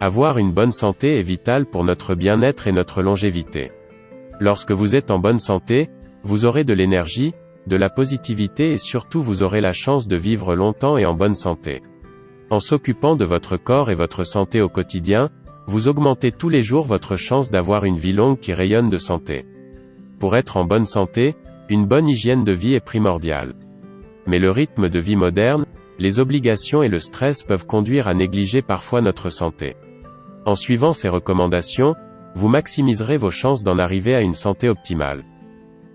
Avoir une bonne santé est vital pour notre bien-être et notre longévité. Lorsque vous êtes en bonne santé, vous aurez de l'énergie, de la positivité et surtout vous aurez la chance de vivre longtemps et en bonne santé. En s'occupant de votre corps et votre santé au quotidien, vous augmentez tous les jours votre chance d'avoir une vie longue qui rayonne de santé. Pour être en bonne santé, une bonne hygiène de vie est primordiale. Mais le rythme de vie moderne, les obligations et le stress peuvent conduire à négliger parfois notre santé. En suivant ces recommandations, vous maximiserez vos chances d'en arriver à une santé optimale.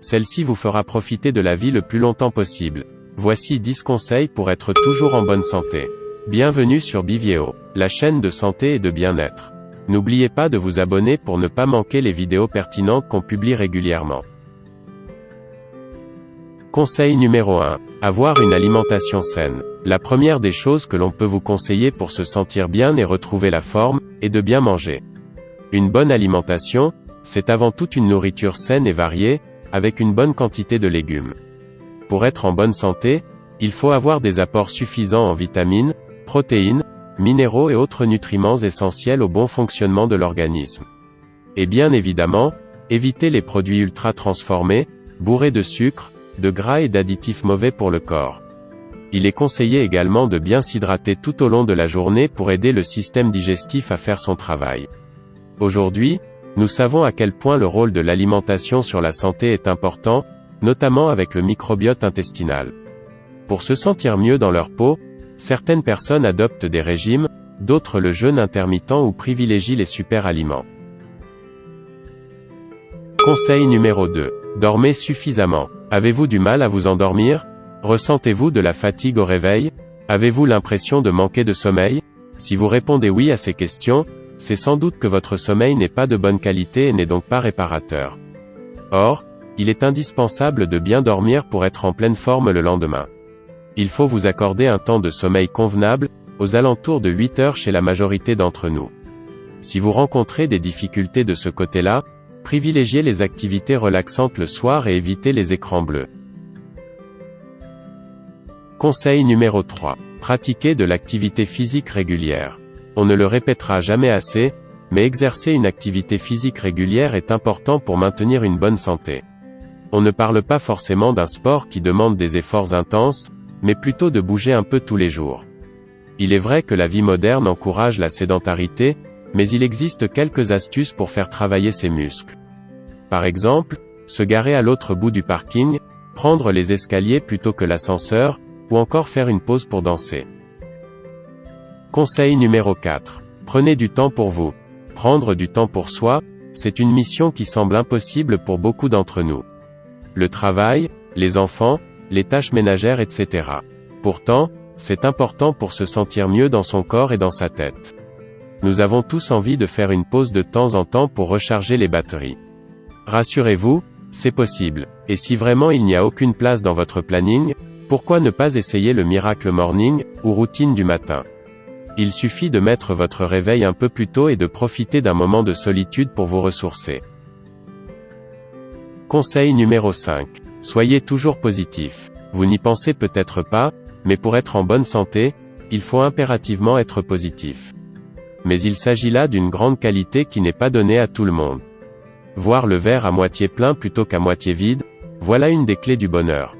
Celle-ci vous fera profiter de la vie le plus longtemps possible. Voici 10 conseils pour être toujours en bonne santé. Bienvenue sur Bivieo, la chaîne de santé et de bien-être. N'oubliez pas de vous abonner pour ne pas manquer les vidéos pertinentes qu'on publie régulièrement. Conseil numéro 1. Avoir une alimentation saine. La première des choses que l'on peut vous conseiller pour se sentir bien et retrouver la forme, est de bien manger. Une bonne alimentation, c'est avant tout une nourriture saine et variée, avec une bonne quantité de légumes. Pour être en bonne santé, il faut avoir des apports suffisants en vitamines, protéines, minéraux et autres nutriments essentiels au bon fonctionnement de l'organisme. Et bien évidemment, éviter les produits ultra transformés, bourrés de sucre, de gras et d'additifs mauvais pour le corps. Il est conseillé également de bien s'hydrater tout au long de la journée pour aider le système digestif à faire son travail. Aujourd'hui, nous savons à quel point le rôle de l'alimentation sur la santé est important, notamment avec le microbiote intestinal. Pour se sentir mieux dans leur peau, certaines personnes adoptent des régimes, d'autres le jeûne intermittent ou privilégient les super-aliments. Conseil numéro 2. Dormez suffisamment. Avez-vous du mal à vous endormir? Ressentez-vous de la fatigue au réveil? Avez-vous l'impression de manquer de sommeil? Si vous répondez oui à ces questions, c'est sans doute que votre sommeil n'est pas de bonne qualité et n'est donc pas réparateur. Or, il est indispensable de bien dormir pour être en pleine forme le lendemain. Il faut vous accorder un temps de sommeil convenable, aux alentours de 8 heures chez la majorité d'entre nous. Si vous rencontrez des difficultés de ce côté-là, privilégiez les activités relaxantes le soir et évitez les écrans bleus. Conseil numéro 3. Pratiquez de l'activité physique régulière. On ne le répétera jamais assez, mais exercer une activité physique régulière est important pour maintenir une bonne santé. On ne parle pas forcément d'un sport qui demande des efforts intenses, mais plutôt de bouger un peu tous les jours. Il est vrai que la vie moderne encourage la sédentarité, mais il existe quelques astuces pour faire travailler ses muscles. Par exemple, se garer à l'autre bout du parking, prendre les escaliers plutôt que l'ascenseur, ou encore faire une pause pour danser. Conseil numéro 4. Prenez du temps pour vous. Prendre du temps pour soi, c'est une mission qui semble impossible pour beaucoup d'entre nous. Le travail, les enfants, les tâches ménagères, etc. Pourtant, c'est important pour se sentir mieux dans son corps et dans sa tête. Nous avons tous envie de faire une pause de temps en temps pour recharger les batteries. Rassurez-vous, c'est possible. Et si vraiment il n'y a aucune place dans votre planning, pourquoi ne pas essayer le Miracle Morning, ou routine du matin? Il suffit de mettre votre réveil un peu plus tôt et de profiter d'un moment de solitude pour vous ressourcer. Conseil numéro 5. Soyez toujours positif. Vous n'y pensez peut-être pas, mais pour être en bonne santé, il faut impérativement être positif. Mais il s'agit là d'une grande qualité qui n'est pas donnée à tout le monde. Voir le verre à moitié plein plutôt qu'à moitié vide, voilà une des clés du bonheur.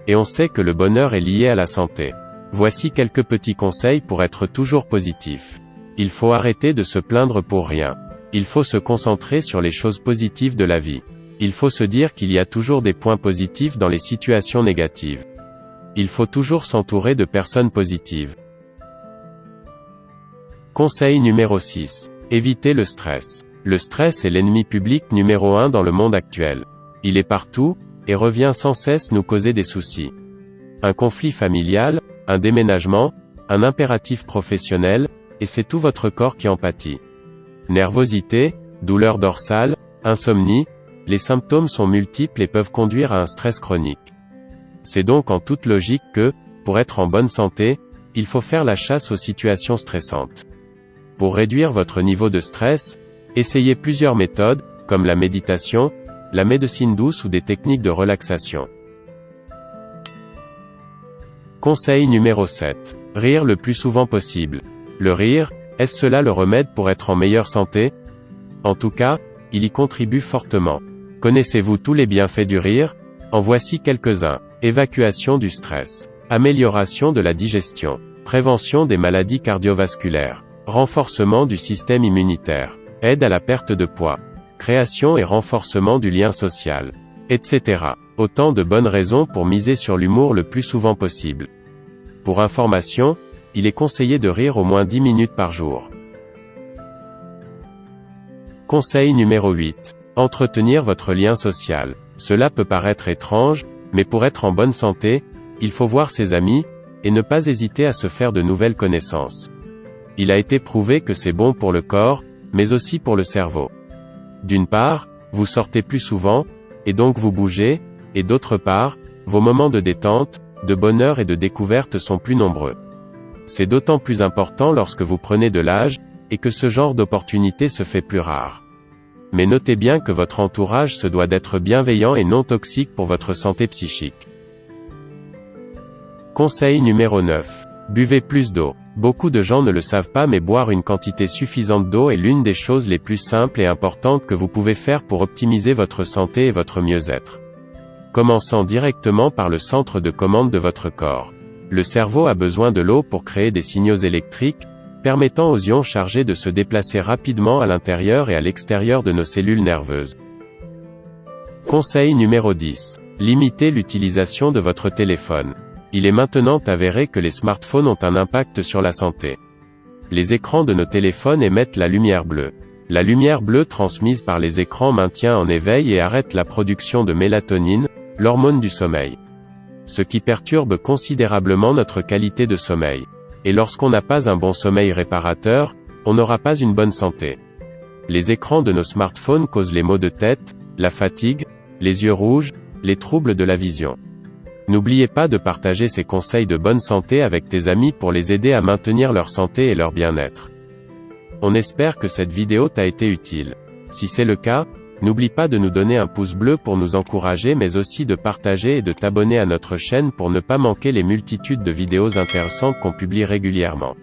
Et on sait que le bonheur est lié à la santé. Voici quelques petits conseils pour être toujours positif. Il faut arrêter de se plaindre pour rien. Il faut se concentrer sur les choses positives de la vie. Il faut se dire qu'il y a toujours des points positifs dans les situations négatives. Il faut toujours s'entourer de personnes positives. Conseil numéro 6. Évitez le stress. Le stress est l'ennemi public numéro 1 dans le monde actuel. Il est partout, et revient sans cesse nous causer des soucis. Un conflit familial, un déménagement, un impératif professionnel, et c'est tout votre corps qui en pâtit. Nervosité, douleur dorsale, insomnie, les symptômes sont multiples et peuvent conduire à un stress chronique. C'est donc en toute logique que, pour être en bonne santé, il faut faire la chasse aux situations stressantes. Pour réduire votre niveau de stress, essayez plusieurs méthodes, comme la méditation, la médecine douce ou des techniques de relaxation. Conseil numéro 7. Rire le plus souvent possible. Le rire, Est-ce cela le remède pour être en meilleure santé? En tout cas, il y contribue fortement. Connaissez-vous tous les bienfaits du rire? En voici quelques-uns. Évacuation du stress. Amélioration de la digestion. Prévention des maladies cardiovasculaires. Renforcement du système immunitaire. Aide à la perte de poids. Création et renforcement du lien social. Etc. Autant de bonnes raisons pour miser sur l'humour le plus souvent possible. Pour information, il est conseillé de rire au moins 10 minutes par jour. Conseil numéro 8. Entretenir votre lien social. Cela peut paraître étrange, mais pour être en bonne santé, il faut voir ses amis, et ne pas hésiter à se faire de nouvelles connaissances. Il a été prouvé que c'est bon pour le corps, mais aussi pour le cerveau. D'une part, vous sortez plus souvent, et donc vous bougez, et d'autre part, vos moments de détente, de bonheur et de découverte sont plus nombreux. C'est d'autant plus important lorsque vous prenez de l'âge, et que ce genre d'opportunité se fait plus rare. Mais notez bien que votre entourage se doit d'être bienveillant et non toxique pour votre santé psychique. Conseil numéro 9. Buvez plus d'eau. Beaucoup de gens ne le savent pas, mais boire une quantité suffisante d'eau est l'une des choses les plus simples et importantes que vous pouvez faire pour optimiser votre santé et votre mieux-être. Commençant directement par le centre de commande de votre corps. Le cerveau a besoin de l'eau pour créer des signaux électriques, permettant aux ions chargés de se déplacer rapidement à l'intérieur et à l'extérieur de nos cellules nerveuses. Conseil numéro 10. Limitez l'utilisation de votre téléphone. Il est maintenant avéré que les smartphones ont un impact sur la santé. Les écrans de nos téléphones émettent la lumière bleue. La lumière bleue transmise par les écrans maintient en éveil et arrête la production de mélatonine, l'hormone du sommeil. Ce qui perturbe considérablement notre qualité de sommeil. Et lorsqu'on n'a pas un bon sommeil réparateur, on n'aura pas une bonne santé. Les écrans de nos smartphones causent les maux de tête, la fatigue, les yeux rouges, les troubles de la vision. N'oubliez pas de partager ces conseils de bonne santé avec tes amis pour les aider à maintenir leur santé et leur bien-être. On espère que cette vidéo t'a été utile. Si c'est le cas, n'oublie pas de nous donner un pouce bleu pour nous encourager, mais aussi de partager et de t'abonner à notre chaîne pour ne pas manquer les multitudes de vidéos intéressantes qu'on publie régulièrement.